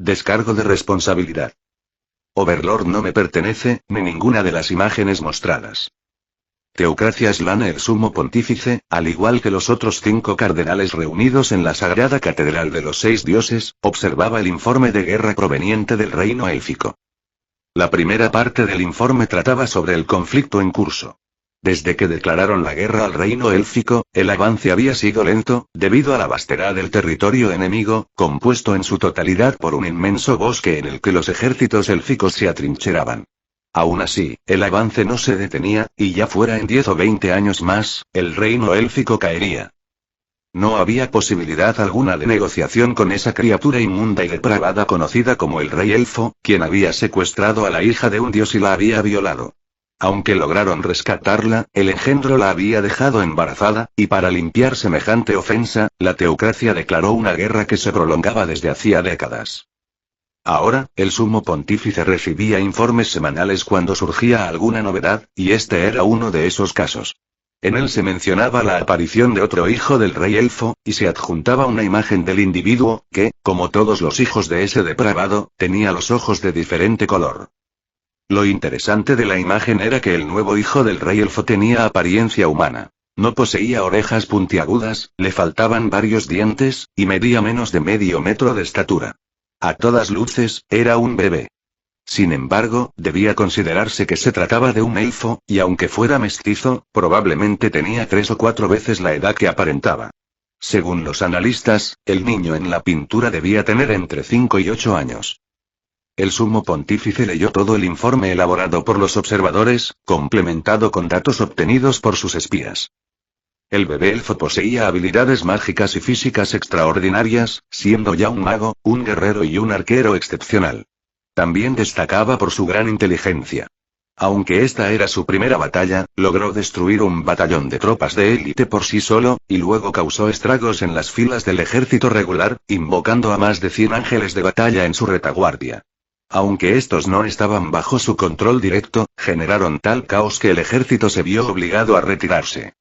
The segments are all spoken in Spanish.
Descargo de responsabilidad. Overlord no me pertenece, ni ninguna de las imágenes mostradas. Teocracia Slane, el sumo pontífice, al igual que los otros 5 cardenales reunidos en la sagrada catedral de los 6 dioses, observaba el informe de guerra proveniente del reino élfico. La primera parte del informe trataba sobre el conflicto en curso. Desde que declararon la guerra al reino élfico, el avance había sido lento, debido a la vastedad del territorio enemigo, compuesto en su totalidad por un inmenso bosque en el que los ejércitos élficos se atrincheraban. Aún así, el avance no se detenía, y ya fuera en 10 o 20 años más, el reino élfico caería. No había posibilidad alguna de negociación con esa criatura inmunda y depravada conocida como el Rey Elfo, quien había secuestrado a la hija de un dios y la había violado. Aunque lograron rescatarla, el engendro la había dejado embarazada, y para limpiar semejante ofensa, la teocracia declaró una guerra que se prolongaba desde hacía décadas. Ahora, el sumo pontífice recibía informes semanales cuando surgía alguna novedad, y este era uno de esos casos. En él se mencionaba la aparición de otro hijo del rey elfo, y se adjuntaba una imagen del individuo, que, como todos los hijos de ese depravado, tenía los ojos de diferente color. Lo interesante de la imagen era que el nuevo hijo del rey elfo tenía apariencia humana. No poseía orejas puntiagudas, le faltaban varios dientes, y medía menos de medio metro de estatura. A todas luces, era un bebé. Sin embargo, debía considerarse que se trataba de un elfo, y aunque fuera mestizo, probablemente tenía 3 o 4 veces la edad que aparentaba. Según los analistas, el niño en la pintura debía tener entre 5 y 8 años. El sumo pontífice leyó todo el informe elaborado por los observadores, complementado con datos obtenidos por sus espías. El bebé elfo poseía habilidades mágicas y físicas extraordinarias, siendo ya un mago, un guerrero y un arquero excepcional. También destacaba por su gran inteligencia. Aunque esta era su primera batalla, logró destruir un batallón de tropas de élite por sí solo, y luego causó estragos en las filas del ejército regular, invocando a más de 100 ángeles de batalla en su retaguardia. Aunque estos no estaban bajo su control directo, generaron tal caos que el ejército se vio obligado a retirarse.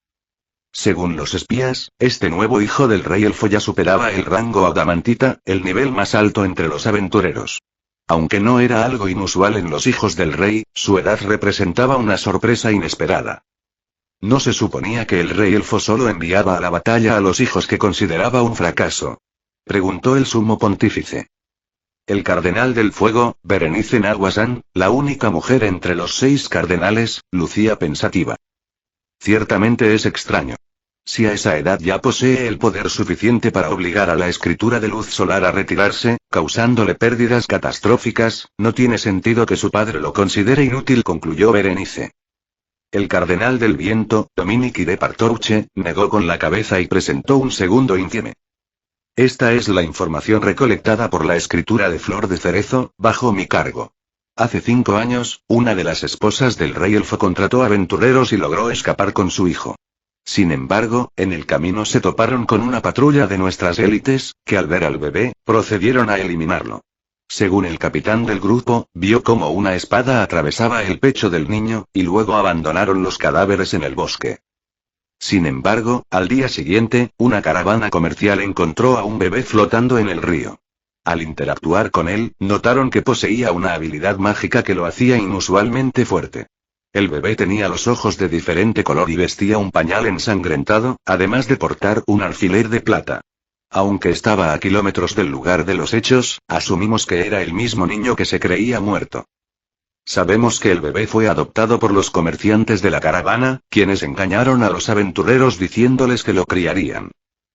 Según los espías, este nuevo hijo del rey elfo ya superaba el rango adamantita, el nivel más alto entre los aventureros. Aunque no era algo inusual en los hijos del rey, su edad representaba una sorpresa inesperada. ¿No se suponía que el rey elfo solo enviaba a la batalla a los hijos que consideraba un fracaso? Preguntó el sumo pontífice. El cardenal del fuego, Berenice Naguasan, la única mujer entre los 6 cardenales, lucía pensativa. Ciertamente es extraño. Si a esa edad ya posee el poder suficiente para obligar a la escritura de luz solar a retirarse, causándole pérdidas catastróficas, no tiene sentido que su padre lo considere inútil, concluyó Berenice. El cardenal del viento, Dominici de Partoruche, negó con la cabeza y presentó un segundo ínfieme. Esta es la información recolectada por la escritura de Flor de Cerezo, bajo mi cargo. Hace 5 años, una de las esposas del rey elfo contrató aventureros y logró escapar con su hijo. Sin embargo, en el camino se toparon con una patrulla de nuestras élites, que al ver al bebé, procedieron a eliminarlo. Según el capitán del grupo, vio cómo una espada atravesaba el pecho del niño, y luego abandonaron los cadáveres en el bosque. Sin embargo, al día siguiente, una caravana comercial encontró a un bebé flotando en el río. Al interactuar con él, notaron que poseía una habilidad mágica que lo hacía inusualmente fuerte. El bebé tenía los ojos de diferente color y vestía un pañal ensangrentado, además de portar un alfiler de plata. Aunque estaba a kilómetros del lugar de los hechos, asumimos que era el mismo niño que se creía muerto. Sabemos que el bebé fue adoptado por los comerciantes de la caravana, quienes engañaron a los aventureros diciéndoles que lo criarían.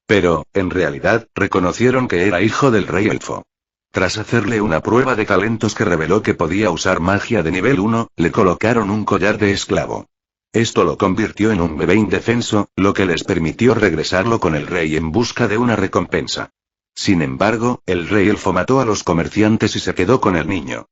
Pero, en realidad, reconocieron que era hijo del rey elfo. Tras hacerle una prueba de talentos que reveló que podía usar magia de nivel 1, le colocaron un collar de esclavo. Esto lo convirtió en un bebé indefenso, lo que les permitió regresarlo con el rey en busca de una recompensa. Sin embargo, el rey elfo mató a los comerciantes y se quedó con el niño.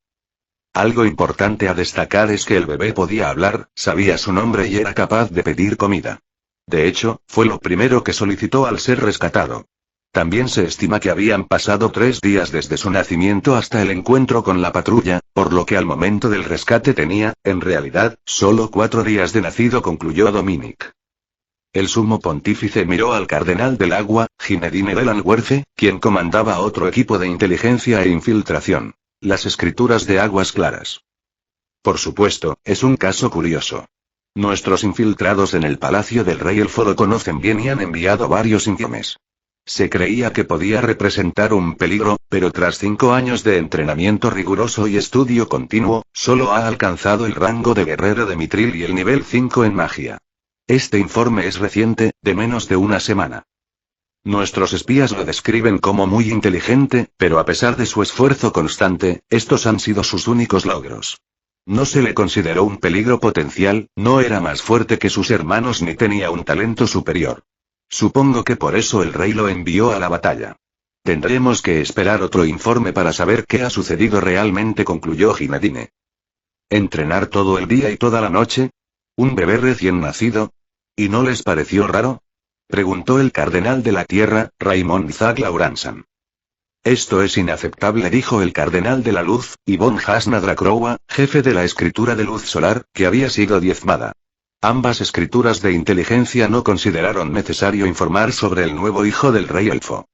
Algo importante a destacar es que el bebé podía hablar, sabía su nombre y era capaz de pedir comida. De hecho, fue lo primero que solicitó al ser rescatado. También se estima que habían pasado 3 días desde su nacimiento hasta el encuentro con la patrulla, por lo que al momento del rescate tenía, en realidad, solo 4 días de nacido, concluyó Dominic. El sumo pontífice miró al cardenal del agua, Ginedine Belanwerfe, quien comandaba otro equipo de inteligencia e infiltración. Las escrituras de Aguas Claras. Por supuesto, es un caso curioso. Nuestros infiltrados en el palacio del rey elfo lo conocen bien y han enviado varios informes. Se creía que podía representar un peligro, pero tras 5 años de entrenamiento riguroso y estudio continuo, solo ha alcanzado el rango de guerrero de Mitril y el nivel 5 en magia. Este informe es reciente, de menos de una semana. Nuestros espías lo describen como muy inteligente, pero a pesar de su esfuerzo constante, estos han sido sus únicos logros. No se le consideró un peligro potencial, no era más fuerte que sus hermanos ni tenía un talento superior. Supongo que por eso el rey lo envió a la batalla. Tendremos que esperar otro informe para saber qué ha sucedido realmente, concluyó Ginedine. ¿Entrenar todo el día y toda la noche? ¿Un bebé recién nacido? ¿Y no les pareció raro?, preguntó el cardenal de la tierra, Raymond Zach Lauransan. Esto es inaceptable, dijo el cardenal de la luz, Yvonne Hasna-Dracroa, jefe de la escritura de luz solar, que había sido diezmada. Ambas escrituras de inteligencia no consideraron necesario informar sobre el nuevo hijo del rey elfo.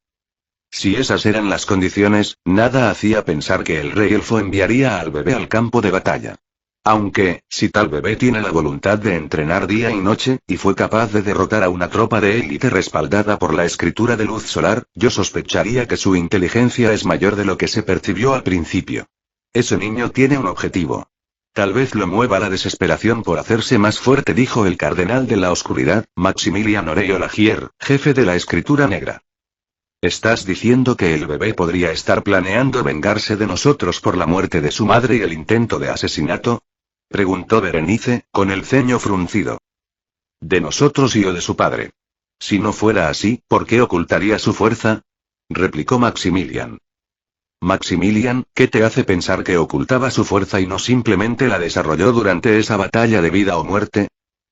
Si esas eran las condiciones, nada hacía pensar que el rey elfo enviaría al bebé al campo de batalla. Aunque, si tal bebé tiene la voluntad de entrenar día y noche, y fue capaz de derrotar a una tropa de élite respaldada por la escritura de luz solar, yo sospecharía que su inteligencia es mayor de lo que se percibió al principio. Ese niño tiene un objetivo. Tal vez lo mueva la desesperación por hacerse más fuerte, dijo el cardenal de la oscuridad, Maximilian Oreolagier, jefe de la escritura negra. ¿Estás diciendo que el bebé podría estar planeando vengarse de nosotros por la muerte de su madre y el intento de asesinato?, preguntó Berenice, con el ceño fruncido. ¿De nosotros y o de su padre? Si no fuera así, ¿por qué ocultaría su fuerza?, replicó Maximilian. Maximilian, ¿qué te hace pensar que ocultaba su fuerza y no simplemente la desarrolló durante esa batalla de vida o muerte?,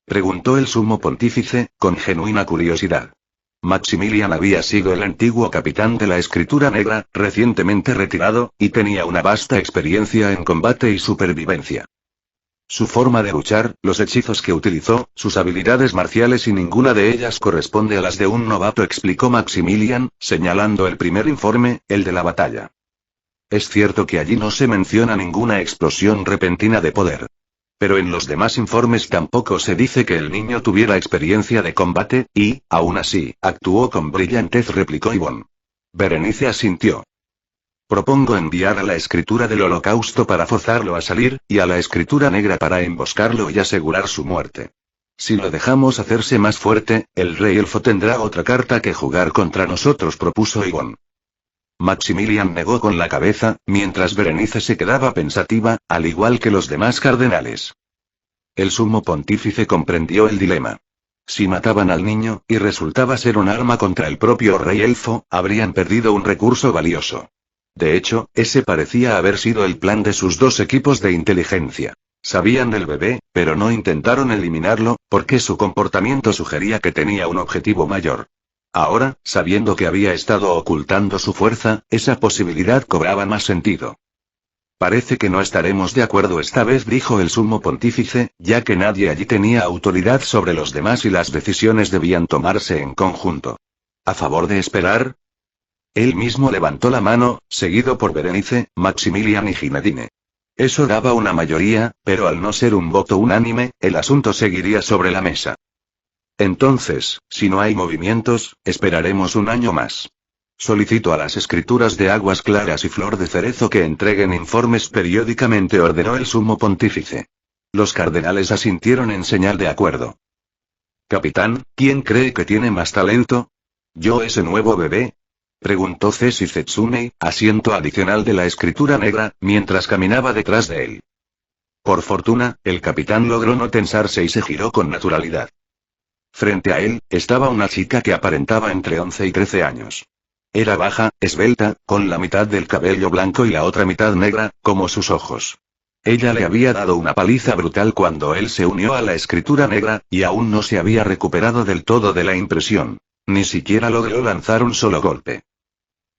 preguntó el sumo pontífice, con genuina curiosidad. Maximilian había sido el antiguo capitán de la escritura negra, recientemente retirado, y tenía una vasta experiencia en combate y supervivencia. Su forma de luchar, los hechizos que utilizó, sus habilidades marciales y ninguna de ellas corresponde a las de un novato, explicó Maximilian, señalando el primer informe, el de la batalla. Es cierto que allí no se menciona ninguna explosión repentina de poder. Pero en los demás informes tampoco se dice que el niño tuviera experiencia de combate, y, aún así, actuó con brillantez, replicó Yvonne. Berenice asintió. Propongo enviar a la escritura del holocausto para forzarlo a salir, y a la escritura negra para emboscarlo y asegurar su muerte. Si lo dejamos hacerse más fuerte, el rey elfo tendrá otra carta que jugar contra nosotros, propuso Yvonne. Maximilian negó con la cabeza, mientras Berenice se quedaba pensativa, al igual que los demás cardenales. El sumo pontífice comprendió el dilema. Si mataban al niño, y resultaba ser un arma contra el propio rey elfo, habrían perdido un recurso valioso. De hecho, ese parecía haber sido el plan de sus dos equipos de inteligencia. Sabían del bebé, pero no intentaron eliminarlo, porque su comportamiento sugería que tenía un objetivo mayor. Ahora, sabiendo que había estado ocultando su fuerza, esa posibilidad cobraba más sentido. Parece que no estaremos de acuerdo esta vez, dijo el sumo pontífice, ya que nadie allí tenía autoridad sobre los demás y las decisiones debían tomarse en conjunto. ¿A favor de esperar? Él mismo levantó la mano, seguido por Berenice, Maximilian y Ginedine. Eso daba una mayoría, pero al no ser un voto unánime, el asunto seguiría sobre la mesa. Entonces, si no hay movimientos, esperaremos un año más. Solicito a las escrituras de Aguas Claras y Flor de Cerezo que entreguen informes periódicamente, ordenó el sumo pontífice. Los cardenales asintieron en señal de acuerdo. Capitán, ¿quién cree que tiene más talento? ¿Yo, ese nuevo bebé?, preguntó Ceci Zetsune, asiento adicional de la escritura negra, mientras caminaba detrás de él. Por fortuna, el capitán logró no tensarse y se giró con naturalidad. Frente a él, estaba una chica que aparentaba entre 11 y 13 años. Era baja, esbelta, con la mitad del cabello blanco y la otra mitad negra, como sus ojos. Ella le había dado una paliza brutal cuando él se unió a la escritura negra, y aún no se había recuperado del todo de la impresión. Ni siquiera logró lanzar un solo golpe.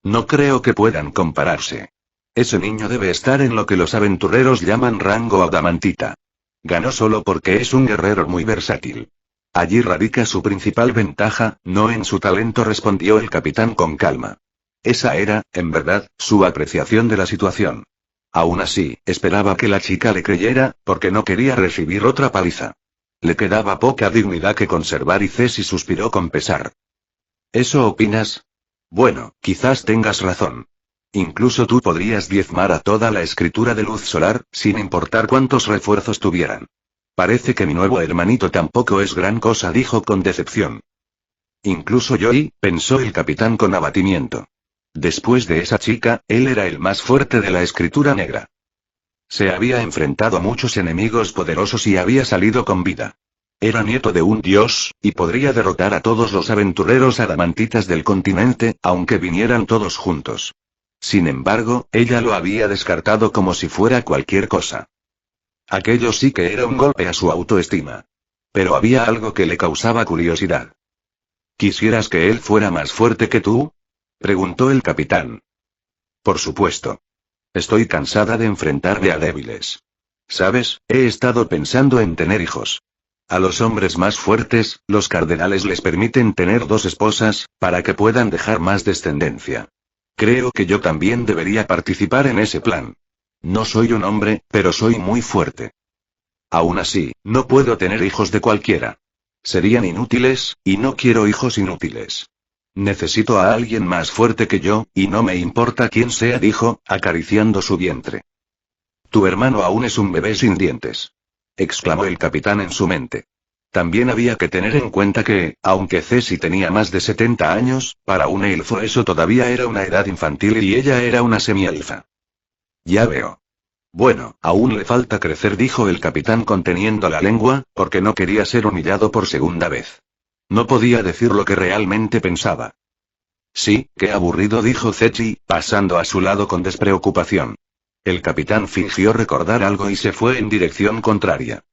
No creo que puedan compararse. Ese niño debe estar en lo que los aventureros llaman rango adamantita. Ganó solo porque es un guerrero muy versátil. Allí radica su principal ventaja, no en su talento, respondió el capitán con calma. Esa era, en verdad, su apreciación de la situación. Aún así, esperaba que la chica le creyera, porque no quería recibir otra paliza. Le quedaba poca dignidad que conservar y Ceci suspiró con pesar. ¿Eso opinas? Bueno, quizás tengas razón. Incluso tú podrías diezmar a toda la escritura de luz solar, sin importar cuántos refuerzos tuvieran. Parece que mi nuevo hermanito tampoco es gran cosa, dijo con decepción. Incluso yo, pensó el capitán con abatimiento. Después de esa chica, él era el más fuerte de la escritura negra. Se había enfrentado a muchos enemigos poderosos y había salido con vida. Era nieto de un dios, y podría derrotar a todos los aventureros adamantitas del continente, aunque vinieran todos juntos. Sin embargo, ella lo había descartado como si fuera cualquier cosa. Aquello sí que era un golpe a su autoestima. Pero había algo que le causaba curiosidad. ¿Quisieras que él fuera más fuerte que tú? Preguntó el capitán. Por supuesto. Estoy cansada de enfrentarme a débiles. ¿Sabes? He estado pensando en tener hijos. A los hombres más fuertes, los cardenales les permiten tener 2 esposas, para que puedan dejar más descendencia. Creo que yo también debería participar en ese plan. No soy un hombre, pero soy muy fuerte. Aún así, no puedo tener hijos de cualquiera. Serían inútiles, y no quiero hijos inútiles. Necesito a alguien más fuerte que yo, y no me importa quién sea, dijo, acariciando su vientre. Tu hermano aún es un bebé sin dientes. Exclamó el capitán en su mente. También había que tener en cuenta que, aunque Ceci tenía más de 70 años, para un elfo eso todavía era una edad infantil y ella era una semielfa. Ya veo. Bueno, aún le falta crecer, dijo el capitán conteniendo la lengua, porque no quería ser humillado por segunda vez. No podía decir lo que realmente pensaba. Sí, qué aburrido, dijo Ceci, pasando a su lado con despreocupación. El capitán fingió recordar algo y se fue en dirección contraria.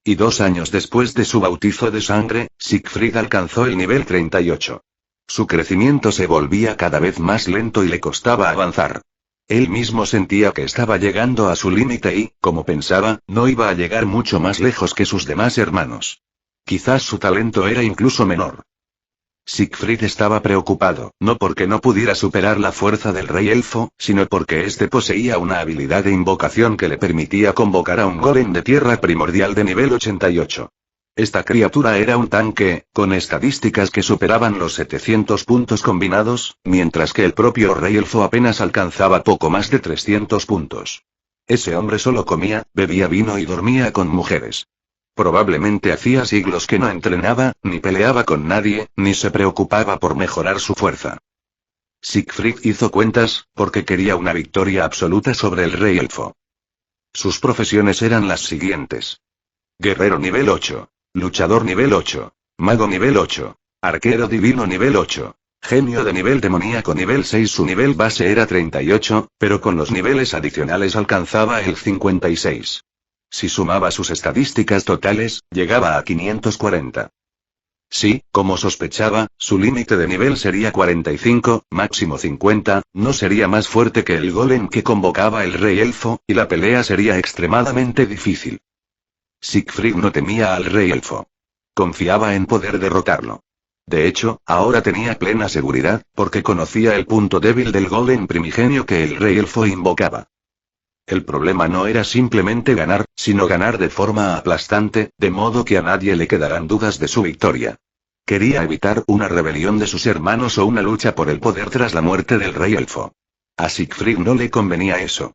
Y 2 años después de su bautizo de sangre, Siegfried alcanzó el nivel 38. Su crecimiento se volvía cada vez más lento y le costaba avanzar. Él mismo sentía que estaba llegando a su límite y, como pensaba, no iba a llegar mucho más lejos que sus demás hermanos. Quizás su talento era incluso menor. Siegfried estaba preocupado, no porque no pudiera superar la fuerza del rey elfo, sino porque éste poseía una habilidad de invocación que le permitía convocar a un golem de tierra primordial de nivel 88. Esta criatura era un tanque, con estadísticas que superaban los 700 puntos combinados, mientras que el propio rey elfo apenas alcanzaba poco más de 300 puntos. Ese hombre solo comía, bebía vino y dormía con mujeres. Probablemente hacía siglos que no entrenaba, ni peleaba con nadie, ni se preocupaba por mejorar su fuerza. Siegfried hizo cuentas, porque quería una victoria absoluta sobre el rey elfo. Sus profesiones eran las siguientes. Guerrero nivel 8. Luchador nivel 8. Mago nivel 8. Arquero divino nivel 8. Genio de nivel demoníaco nivel 6. Su nivel base era 38, pero con los niveles adicionales alcanzaba el 56. Si sumaba sus estadísticas totales, llegaba a 540. Sí, como sospechaba, su límite de nivel sería 45, máximo 50, no sería más fuerte que el golem que convocaba el rey elfo, y la pelea sería extremadamente difícil. Siegfried no temía al rey elfo. Confiaba en poder derrotarlo. De hecho, ahora tenía plena seguridad, porque conocía el punto débil del golem primigenio que el rey elfo invocaba. El problema no era simplemente ganar, sino ganar de forma aplastante, de modo que a nadie le quedaran dudas de su victoria. Quería evitar una rebelión de sus hermanos o una lucha por el poder tras la muerte del rey elfo. A Siegfried no le convenía eso.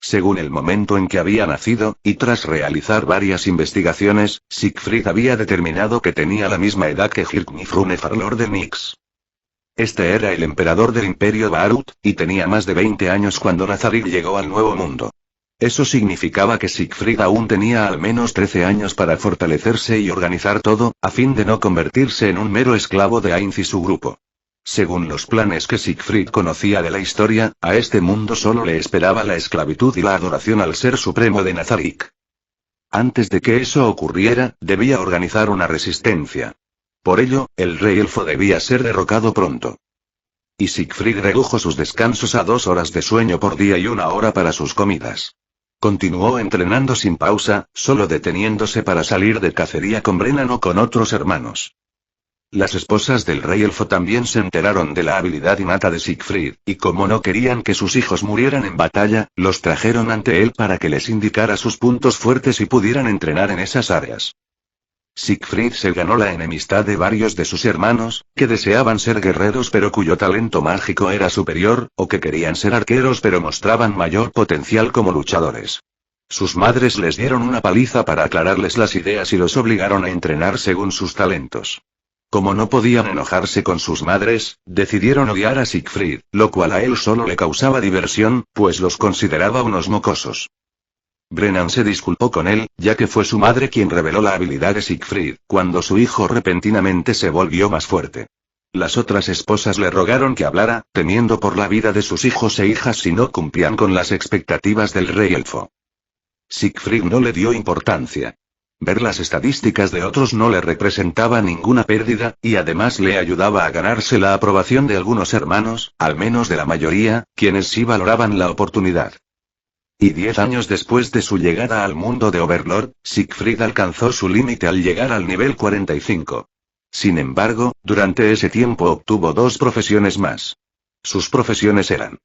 Según el momento en que había nacido, y tras realizar varias investigaciones, Siegfried había determinado que tenía la misma edad que Hirknifrune Farlord de Nyx. Este era el emperador del Imperio Baarut, y tenía más de 20 años cuando Nazarick llegó al Nuevo Mundo. Eso significaba que Siegfried aún tenía al menos 13 años para fortalecerse y organizar todo, a fin de no convertirse en un mero esclavo de Ainz y su grupo. Según los planes que Siegfried conocía de la historia, a este mundo solo le esperaba la esclavitud y la adoración al ser supremo de Nazarick. Antes de que eso ocurriera, debía organizar una resistencia. Por ello, el rey elfo debía ser derrocado pronto. Y Siegfried redujo sus descansos a 2 horas de sueño por día y 1 hora para sus comidas. Continuó entrenando sin pausa, solo deteniéndose para salir de cacería con Brennan o con otros hermanos. Las esposas del rey elfo también se enteraron de la habilidad innata de Siegfried, y como no querían que sus hijos murieran en batalla, los trajeron ante él para que les indicara sus puntos fuertes y pudieran entrenar en esas áreas. Siegfried se ganó la enemistad de varios de sus hermanos, que deseaban ser guerreros pero cuyo talento mágico era superior, o que querían ser arqueros pero mostraban mayor potencial como luchadores. Sus madres les dieron una paliza para aclararles las ideas y los obligaron a entrenar según sus talentos. Como no podían enojarse con sus madres, decidieron odiar a Siegfried, lo cual a él solo le causaba diversión, pues los consideraba unos mocosos. Brennan se disculpó con él, ya que fue su madre quien reveló la habilidad de Siegfried, cuando su hijo repentinamente se volvió más fuerte. Las otras esposas le rogaron que hablara, temiendo por la vida de sus hijos e hijas si no cumplían con las expectativas del rey elfo. Siegfried no le dio importancia. Ver las estadísticas de otros no le representaba ninguna pérdida, y además le ayudaba a ganarse la aprobación de algunos hermanos, al menos de la mayoría, quienes sí valoraban la oportunidad. Y 10 años después de su llegada al mundo de Overlord, Siegfried alcanzó su límite al llegar al nivel 45. Sin embargo, durante ese tiempo obtuvo 2 profesiones más. Sus profesiones eran: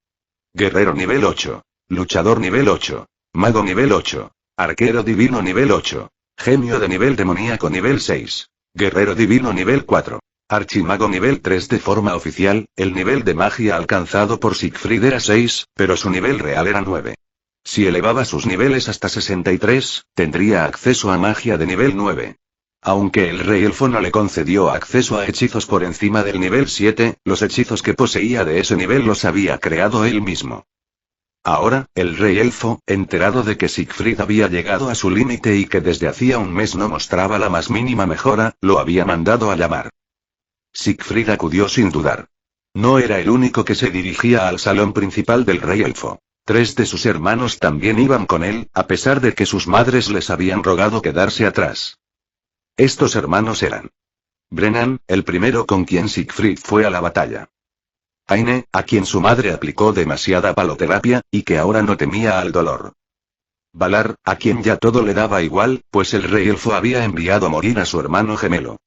guerrero nivel 8, luchador nivel 8, mago nivel 8, arquero divino nivel 8, genio de nivel demoníaco nivel 6, guerrero divino nivel 4, archimago nivel 3. De forma oficial, el nivel de magia alcanzado por Siegfried era 6, pero su nivel real era 9. Si elevaba sus niveles hasta 63, tendría acceso a magia de nivel 9. Aunque el rey elfo no le concedió acceso a hechizos por encima del nivel 7, los hechizos que poseía de ese nivel los había creado él mismo. Ahora, el rey elfo, enterado de que Siegfried había llegado a su límite y que desde hacía un mes no mostraba la más mínima mejora, lo había mandado a llamar. Siegfried acudió sin dudar. No era el único que se dirigía al salón principal del rey elfo. 3 de sus hermanos también iban con él, a pesar de que sus madres les habían rogado quedarse atrás. Estos hermanos eran: Brennan, el primero con quien Siegfried fue a la batalla. Aine, a quien su madre aplicó demasiada paloterapia, y que ahora no temía al dolor. Valar, a quien ya todo le daba igual, pues el rey elfo había enviado a morir a su hermano gemelo.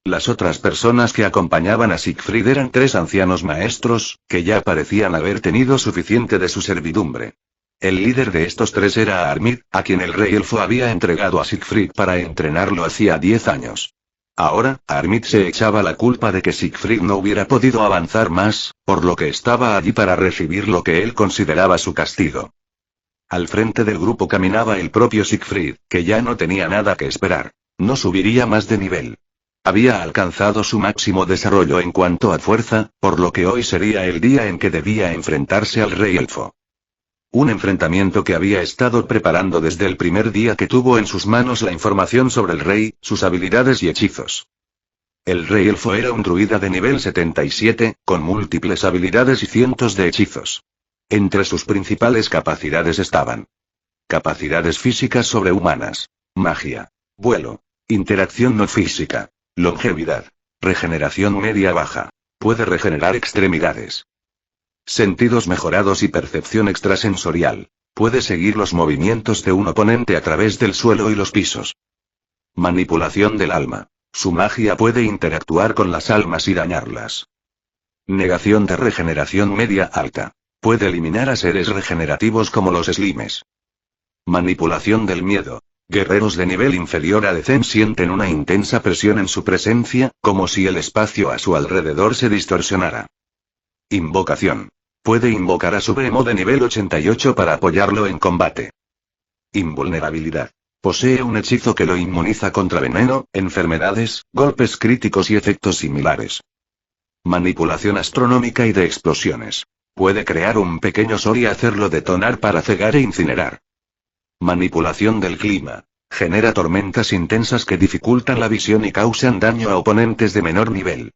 Las otras personas que acompañaban a Siegfried eran 3 ancianos maestros, que ya parecían haber tenido suficiente de su servidumbre. El líder de estos 3 era Armid, a quien el rey elfo había entregado a Siegfried para entrenarlo hacía 10 años. Ahora, Armid se echaba la culpa de que Siegfried no hubiera podido avanzar más, por lo que estaba allí para recibir lo que él consideraba su castigo. Al frente del grupo caminaba el propio Siegfried, que ya no tenía nada que esperar. No subiría más de nivel. Había alcanzado su máximo desarrollo en cuanto a fuerza, por lo que hoy sería el día en que debía enfrentarse al rey elfo. Un enfrentamiento que había estado preparando desde el primer día que tuvo en sus manos la información sobre el rey, sus habilidades y hechizos. El rey elfo era un druida de nivel 77, con múltiples habilidades y cientos de hechizos. Entre sus principales capacidades estaban: capacidades físicas sobrehumanas, magia, vuelo, interacción no física, longevidad, regeneración media-baja. Puede regenerar extremidades. Sentidos mejorados y percepción extrasensorial. Puede seguir los movimientos de un oponente a través del suelo y los pisos. Manipulación del alma. Su magia puede interactuar con las almas y dañarlas. Negación de regeneración media-alta. Puede eliminar a seres regenerativos como los slimes. Manipulación del miedo. Guerreros de nivel inferior a Decen sienten una intensa presión en su presencia, como si el espacio a su alrededor se distorsionara. Invocación. Puede invocar a su Behemoth de nivel 88 para apoyarlo en combate. Invulnerabilidad. Posee un hechizo que lo inmuniza contra veneno, enfermedades, golpes críticos y efectos similares. Manipulación astronómica y de explosiones. Puede crear un pequeño sol y hacerlo detonar para cegar e incinerar. Manipulación del clima. Genera tormentas intensas que dificultan la visión y causan daño a oponentes de menor nivel.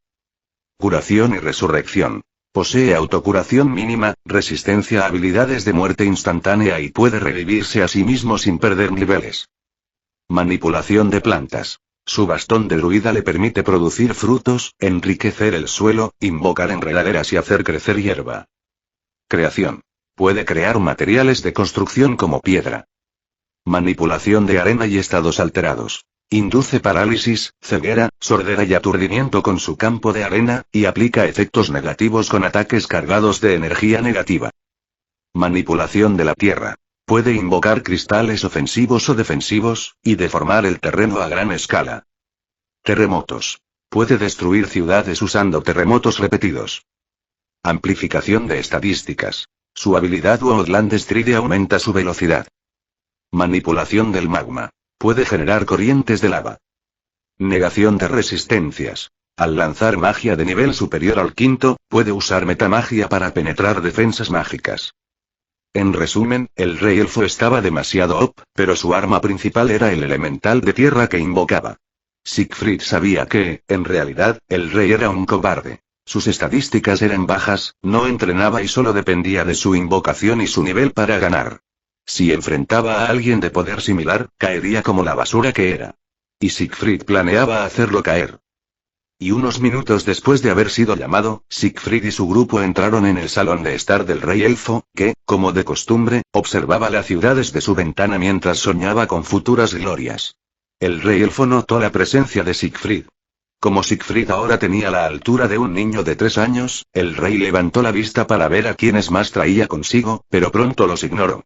Curación y resurrección. Posee autocuración mínima, resistencia a habilidades de muerte instantánea y puede revivirse a sí mismo sin perder niveles. Manipulación de plantas. Su bastón de druida le permite producir frutos, enriquecer el suelo, invocar enredaderas y hacer crecer hierba. Creación. Puede crear materiales de construcción como piedra. Manipulación de arena y estados alterados. Induce parálisis, ceguera, sordera y aturdimiento con su campo de arena, y aplica efectos negativos con ataques cargados de energía negativa. Manipulación de la tierra. Puede invocar cristales ofensivos o defensivos, y deformar el terreno a gran escala. Terremotos. Puede destruir ciudades usando terremotos repetidos. Amplificación de estadísticas. Su habilidad Outland Stride aumenta su velocidad. Manipulación del magma. Puede generar corrientes de lava. Negación de resistencias. Al lanzar magia de nivel superior al quinto, puede usar metamagia para penetrar defensas mágicas. En resumen, el rey elfo estaba demasiado OP, pero su arma principal era el elemental de tierra que invocaba. Siegfried sabía que, en realidad, el rey era un cobarde. Sus estadísticas eran bajas, no entrenaba y solo dependía de su invocación y su nivel para ganar. Si enfrentaba a alguien de poder similar, caería como la basura que era. Y Siegfried planeaba hacerlo caer. Y unos minutos después de haber sido llamado, Siegfried y su grupo entraron en el salón de estar del rey elfo, que, como de costumbre, observaba la ciudad desde su ventana mientras soñaba con futuras glorias. El rey elfo notó la presencia de Siegfried. Como Siegfried ahora tenía la altura de un niño de 3 años, el rey levantó la vista para ver a quienes más traía consigo, pero pronto los ignoró.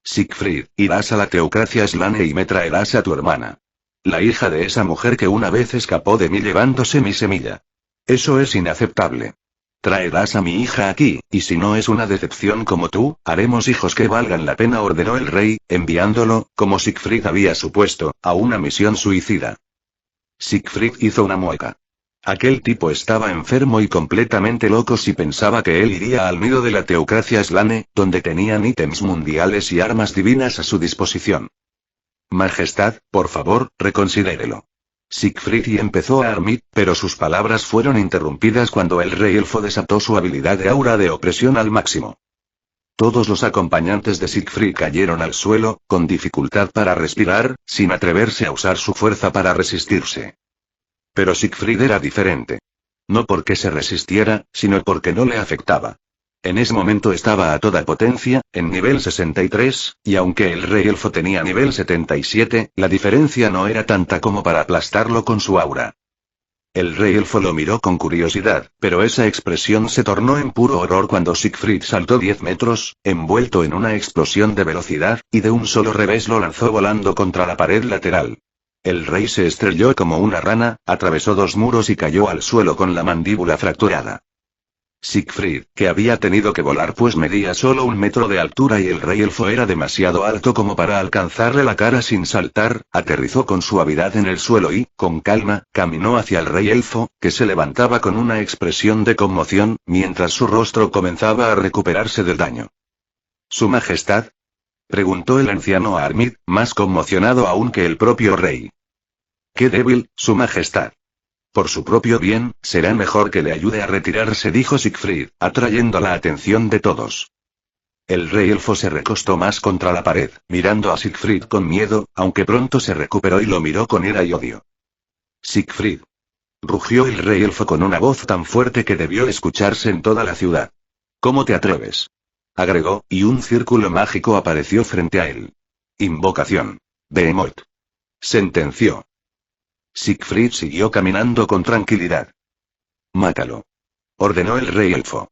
Siegfried, irás a la teocracia Slane y me traerás a tu hermana. La hija de esa mujer que una vez escapó de mí llevándose mi semilla. Eso es inaceptable. Traerás a mi hija aquí, y si no es una decepción como tú, haremos hijos que valgan la pena, ordenó el rey, enviándolo, como Siegfried había supuesto, a una misión suicida. Siegfried hizo una mueca. Aquel tipo estaba enfermo y completamente loco si pensaba que él iría al nido de la teocracia Slane, donde tenían ítems mundiales y armas divinas a su disposición. Majestad, por favor, reconsidérelo. Siegfried y empezó a armir, pero sus palabras fueron interrumpidas cuando el rey elfo desató su habilidad de aura de opresión al máximo. Todos los acompañantes de Siegfried cayeron al suelo, con dificultad para respirar, sin atreverse a usar su fuerza para resistirse. Pero Siegfried era diferente. No porque se resistiera, sino porque no le afectaba. En ese momento estaba a toda potencia, en nivel 63, y aunque el rey elfo tenía nivel 77, la diferencia no era tanta como para aplastarlo con su aura. El rey elfo lo miró con curiosidad, pero esa expresión se tornó en puro horror cuando Siegfried saltó 10 metros, envuelto en una explosión de velocidad, y de un solo revés lo lanzó volando contra la pared lateral. El rey se estrelló como una rana, atravesó 2 muros y cayó al suelo con la mandíbula fracturada. Siegfried, que había tenido que volar pues medía solo 1 metro de altura y el rey elfo era demasiado alto como para alcanzarle la cara sin saltar, aterrizó con suavidad en el suelo y, con calma, caminó hacia el rey elfo, que se levantaba con una expresión de conmoción, mientras su rostro comenzaba a recuperarse del daño. ¿Su majestad? Preguntó el anciano a Armid, más conmocionado aún que el propio rey. ¡Qué débil, su majestad! Por su propio bien, será mejor que le ayude a retirarse, dijo Siegfried, atrayendo la atención de todos. El rey elfo se recostó más contra la pared, mirando a Siegfried con miedo, aunque pronto se recuperó y lo miró con ira y odio. Siegfried. Rugió el rey elfo con una voz tan fuerte que debió escucharse en toda la ciudad. ¿Cómo te atreves? Agregó, y un círculo mágico apareció frente a él. Invocación. Behemoth. Sentenció. Siegfried siguió caminando con tranquilidad. Mátalo. Ordenó el rey elfo.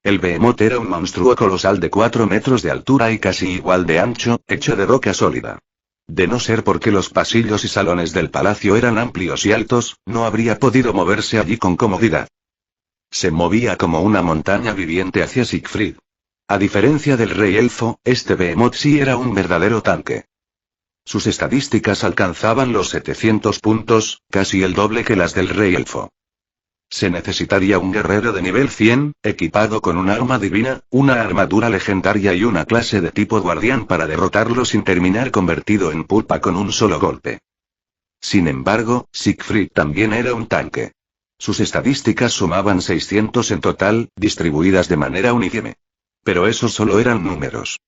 El Behemoth era un monstruo colosal de 4 metros de altura y casi igual de ancho, hecho de roca sólida. De no ser porque los pasillos y salones del palacio eran amplios y altos, no habría podido moverse allí con comodidad. Se movía como una montaña viviente hacia Siegfried. A diferencia del rey elfo, este Behemoth sí era un verdadero tanque. Sus estadísticas alcanzaban los 700 puntos, casi el doble que las del rey elfo. Se necesitaría un guerrero de nivel 100, equipado con un arma divina, una armadura legendaria y una clase de tipo guardián para derrotarlo sin terminar convertido en pulpa con un solo golpe. Sin embargo, Siegfried también era un tanque. Sus estadísticas sumaban 600 en total, distribuidas de manera uniforme. Pero esos solo eran números.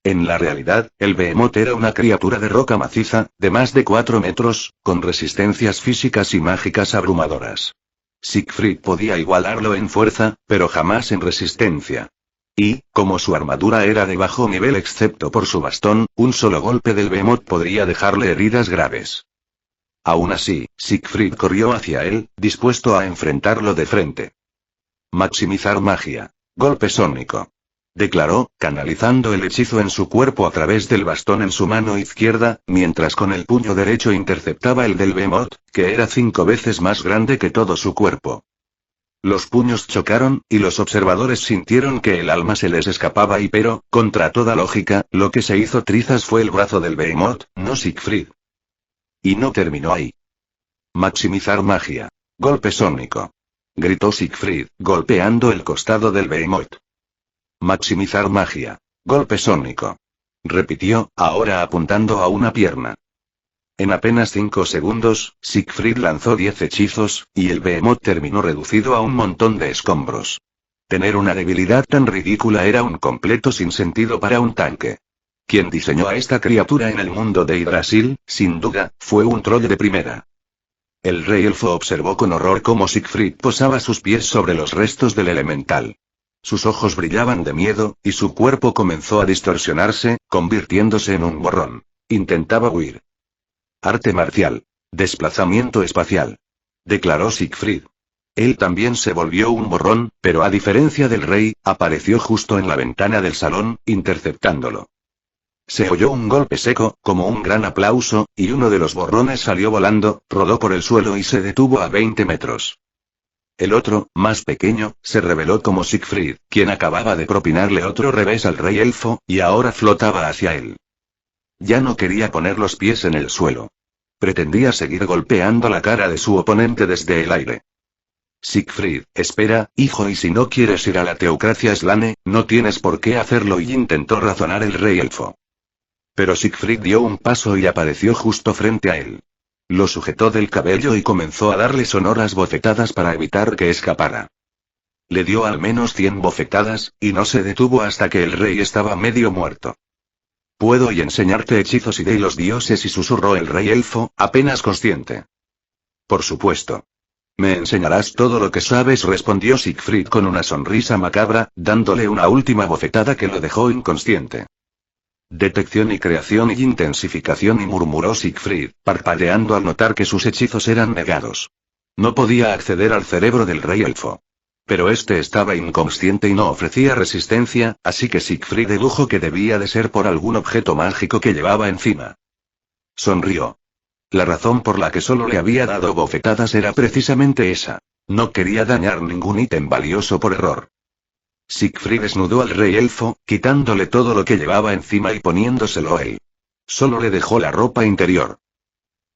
En la realidad, el Behemoth era una criatura de roca maciza, de más de 4 metros, con resistencias físicas y mágicas abrumadoras. Siegfried podía igualarlo en fuerza, pero jamás en resistencia. Y, como su armadura era de bajo nivel excepto por su bastón, un solo golpe del Behemoth podría dejarle heridas graves. Aún así, Siegfried corrió hacia él, dispuesto a enfrentarlo de frente. Maximizar magia. Golpe sónico. Declaró, canalizando el hechizo en su cuerpo a través del bastón en su mano izquierda, mientras con el puño derecho interceptaba el del Behemoth, que era 5 veces más grande que todo su cuerpo. Los puños chocaron, y los observadores sintieron que el alma se les escapaba pero, contra toda lógica, lo que se hizo trizas fue el brazo del Behemoth, no Siegfried. Y no terminó ahí. Maximizar magia. Golpe sónico. Gritó Siegfried, golpeando el costado del Behemoth. Maximizar magia. Golpe sónico. Repitió, ahora apuntando a una pierna. En apenas 5 segundos, Siegfried lanzó 10 hechizos, y el Behemoth terminó reducido a un montón de escombros. Tener una debilidad tan ridícula era un completo sinsentido para un tanque. Quien diseñó a esta criatura en el mundo de Yggdrasil, sin duda, fue un troll de primera. El rey elfo observó con horror cómo Siegfried posaba sus pies sobre los restos del elemental. Sus ojos brillaban de miedo, y su cuerpo comenzó a distorsionarse, convirtiéndose en un borrón. Intentaba huir. Arte marcial. Desplazamiento espacial. Declaró Siegfried. Él también se volvió un borrón, pero a diferencia del rey, apareció justo en la ventana del salón, interceptándolo. Se oyó un golpe seco, como un gran aplauso, y uno de los borrones salió volando, rodó por el suelo y se detuvo a 20 metros. El otro, más pequeño, se reveló como Siegfried, quien acababa de propinarle otro revés al rey elfo, y ahora flotaba hacia él. Ya no quería poner los pies en el suelo. Pretendía seguir golpeando la cara de su oponente desde el aire. Siegfried, espera, hijo, y si no quieres ir a la teocracia Slane, no tienes por qué hacerlo, y intentó razonar el rey elfo. Pero Siegfried dio un paso y apareció justo frente a él. Lo sujetó del cabello y comenzó a darle sonoras bofetadas para evitar que escapara. Le dio al menos 100 bofetadas, y no se detuvo hasta que el rey estaba medio muerto. Puedo y enseñarte hechizos y de los dioses, y susurró el rey elfo, apenas consciente. Por supuesto. Me enseñarás todo lo que sabes, respondió Siegfried con una sonrisa macabra, dándole una última bofetada que lo dejó inconsciente. Detección y creación y intensificación, y murmuró Siegfried, parpadeando al notar que sus hechizos eran negados. No podía acceder al cerebro del rey elfo. Pero este estaba inconsciente y no ofrecía resistencia, así que Siegfried dedujo que debía de ser por algún objeto mágico que llevaba encima. Sonrió. La razón por la que solo le había dado bofetadas era precisamente esa. No quería dañar ningún ítem valioso por error. Siegfried desnudó al rey elfo, quitándole todo lo que llevaba encima y poniéndoselo él. Solo le dejó la ropa interior.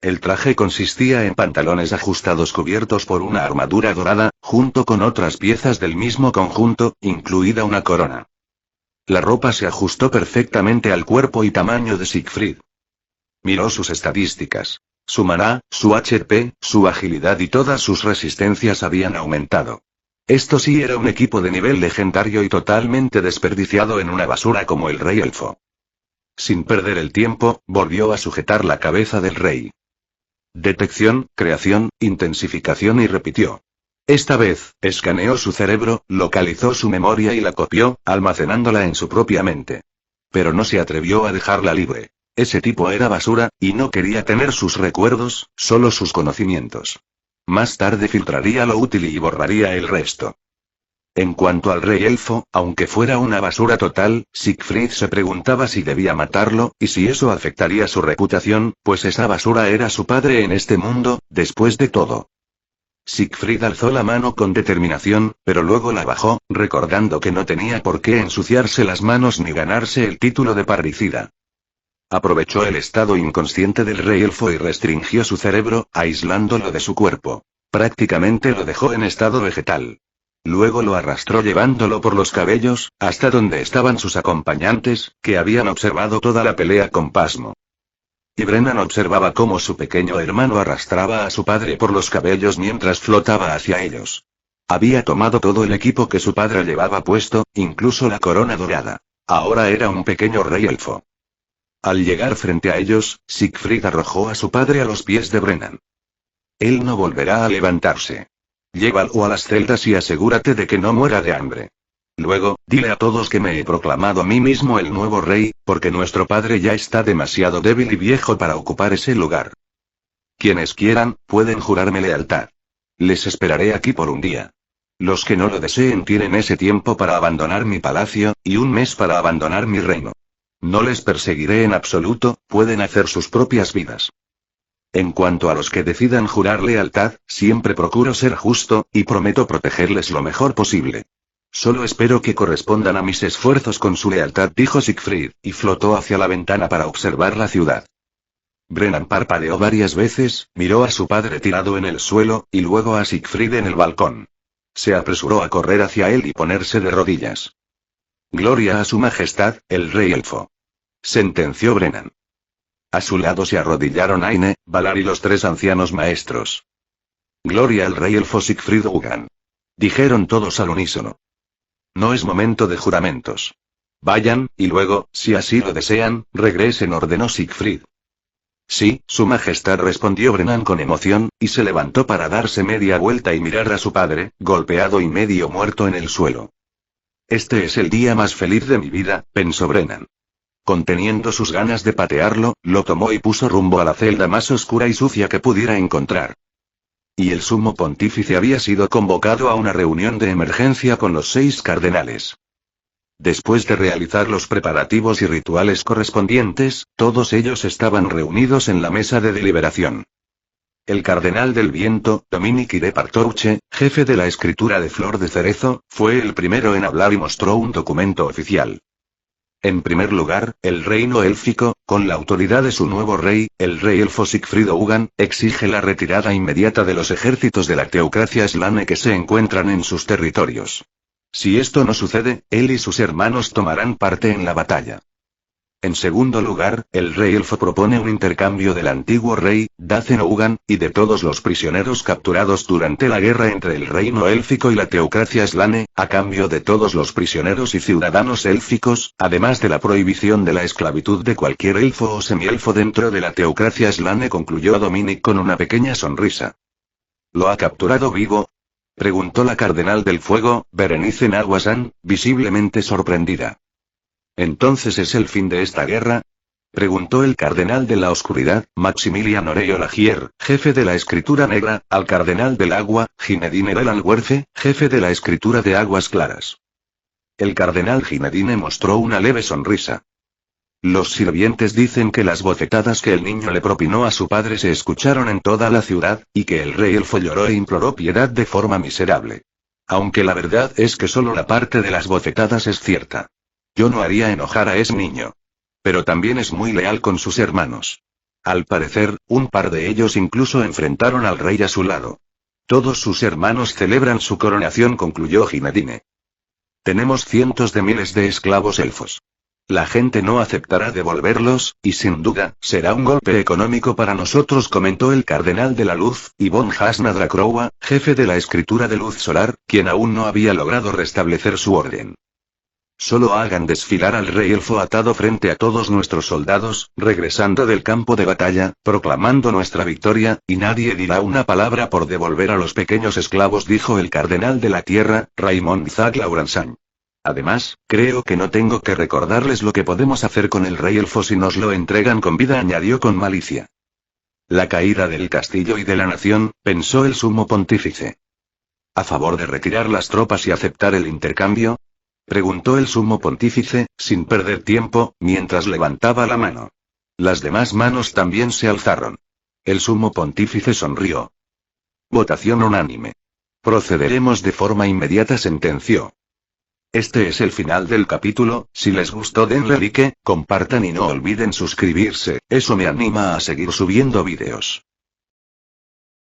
El traje consistía en pantalones ajustados cubiertos por una armadura dorada, junto con otras piezas del mismo conjunto, incluida una corona. La ropa se ajustó perfectamente al cuerpo y tamaño de Siegfried. Miró sus estadísticas. Su maná, su HP, su agilidad y todas sus resistencias habían aumentado. Esto sí era un equipo de nivel legendario y totalmente desperdiciado en una basura como el rey elfo. Sin perder el tiempo, volvió a sujetar la cabeza del rey. Detección, creación, intensificación, y repitió. Esta vez, escaneó su cerebro, localizó su memoria y la copió, almacenándola en su propia mente. Pero no se atrevió a dejarla libre. Ese tipo era basura, y no quería tener sus recuerdos, solo sus conocimientos. Más tarde filtraría lo útil y borraría el resto. En cuanto al rey elfo, aunque fuera una basura total, Siegfried se preguntaba si debía matarlo, y si eso afectaría su reputación, pues esa basura era su padre en este mundo, después de todo. Siegfried alzó la mano con determinación, pero luego la bajó, recordando que no tenía por qué ensuciarse las manos ni ganarse el título de parricida. Aprovechó el estado inconsciente del rey elfo y restringió su cerebro, aislándolo de su cuerpo. Prácticamente lo dejó en estado vegetal. Luego lo arrastró llevándolo por los cabellos, hasta donde estaban sus acompañantes, que habían observado toda la pelea con pasmo. Y Brennan observaba cómo su pequeño hermano arrastraba a su padre por los cabellos mientras flotaba hacia ellos. Había tomado todo el equipo que su padre llevaba puesto, incluso la corona dorada. Ahora era un pequeño rey elfo. Al llegar frente a ellos, Siegfried arrojó a su padre a los pies de Brennan. Él no volverá a levantarse. Llévalo a las celdas y asegúrate de que no muera de hambre. Luego, dile a todos que me he proclamado a mí mismo el nuevo rey, porque nuestro padre ya está demasiado débil y viejo para ocupar ese lugar. Quienes quieran, pueden jurarme lealtad. Les esperaré aquí por un día. Los que no lo deseen tienen ese tiempo para abandonar mi palacio, y un mes para abandonar mi reino. No les perseguiré en absoluto, pueden hacer sus propias vidas. En cuanto a los que decidan jurar lealtad, siempre procuro ser justo, y prometo protegerles lo mejor posible. Solo espero que correspondan a mis esfuerzos con su lealtad, dijo Siegfried, y flotó hacia la ventana para observar la ciudad. Brennan parpadeó varias veces, miró a su padre tirado en el suelo, y luego a Siegfried en el balcón. Se apresuró a correr hacia él y ponerse de rodillas. Gloria a su majestad, el rey elfo. Sentenció Brennan. A su lado se arrodillaron Aine, Valar y los 3 ancianos maestros. Gloria al rey elfo Siegfried Ugan. Dijeron todos al unísono. No es momento de juramentos. Vayan, y luego, si así lo desean, regresen, ordenó Siegfried. Sí, su majestad, respondió Brennan con emoción, y se levantó para darse media vuelta y mirar a su padre, golpeado y medio muerto en el suelo. Este es el día más feliz de mi vida, pensó Brennan. Conteniendo sus ganas de patearlo, lo tomó y puso rumbo a la celda más oscura y sucia que pudiera encontrar. Y el sumo pontífice había sido convocado a una reunión de emergencia con los 6 cardenales. Después de realizar los preparativos y rituales correspondientes, todos ellos estaban reunidos en la mesa de deliberación. El cardenal del viento, Dominic de Partorche, jefe de la escritura de Flor de Cerezo, fue el primero en hablar y mostró un documento oficial. En primer lugar, el reino élfico, con la autoridad de su nuevo rey, el rey elfo Siegfried Ugan, exige la retirada inmediata de los ejércitos de la teocracia Slane que se encuentran en sus territorios. Si esto no sucede, él y sus hermanos tomarán parte en la batalla. En segundo lugar, el rey elfo propone un intercambio del antiguo rey, Dacen Ugan, y de todos los prisioneros capturados durante la guerra entre el reino élfico y la teocracia Slane, a cambio de todos los prisioneros y ciudadanos élficos, además de la prohibición de la esclavitud de cualquier elfo o semielfo dentro de la teocracia Slane, concluyó Dominic con una pequeña sonrisa. ¿Lo ha capturado vivo?, preguntó la cardenal del fuego, Berenice Naguasan, visiblemente sorprendida. ¿Entonces es el fin de esta guerra?, preguntó el cardenal de la oscuridad, Maximilian Oreyo Lagier, jefe de la escritura negra, al cardenal del agua, Ginedine Belanguerce, jefe de la escritura de aguas claras. El cardenal Ginedine mostró una leve sonrisa. Los sirvientes dicen que las bofetadas que el niño le propinó a su padre se escucharon en toda la ciudad, y que el rey elfo lloró e imploró piedad de forma miserable. Aunque la verdad es que solo la parte de las bofetadas es cierta. Yo no haría enojar a ese niño. Pero también es muy leal con sus hermanos. Al parecer, un par de ellos incluso enfrentaron al rey a su lado. Todos sus hermanos celebran su coronación, concluyó Ginedine. Tenemos cientos de miles de esclavos elfos. La gente no aceptará devolverlos, y sin duda, será un golpe económico para nosotros, comentó el cardenal de la luz, Ivonne Hasnadrakrowa, jefe de la escritura de luz solar, quien aún no había logrado restablecer su orden. Solo hagan desfilar al rey elfo atado frente a todos nuestros soldados, regresando del campo de batalla, proclamando nuestra victoria, y nadie dirá una palabra por devolver a los pequeños esclavos, dijo el cardenal de la tierra, Raymond Isaac Laurensagne. Además, creo que no tengo que recordarles lo que podemos hacer con el rey elfo si nos lo entregan con vida, añadió con malicia. La caída del castillo y de la nación, pensó el sumo pontífice. ¿A favor de retirar las tropas y aceptar el intercambio?, preguntó el sumo pontífice, sin perder tiempo, mientras levantaba la mano. Las demás manos también se alzaron. El sumo pontífice sonrió. Votación unánime. Procederemos de forma inmediata, sentenció. Este es el final del capítulo. Si les gustó, denle like, compartan y no olviden suscribirse, eso me anima a seguir subiendo vídeos.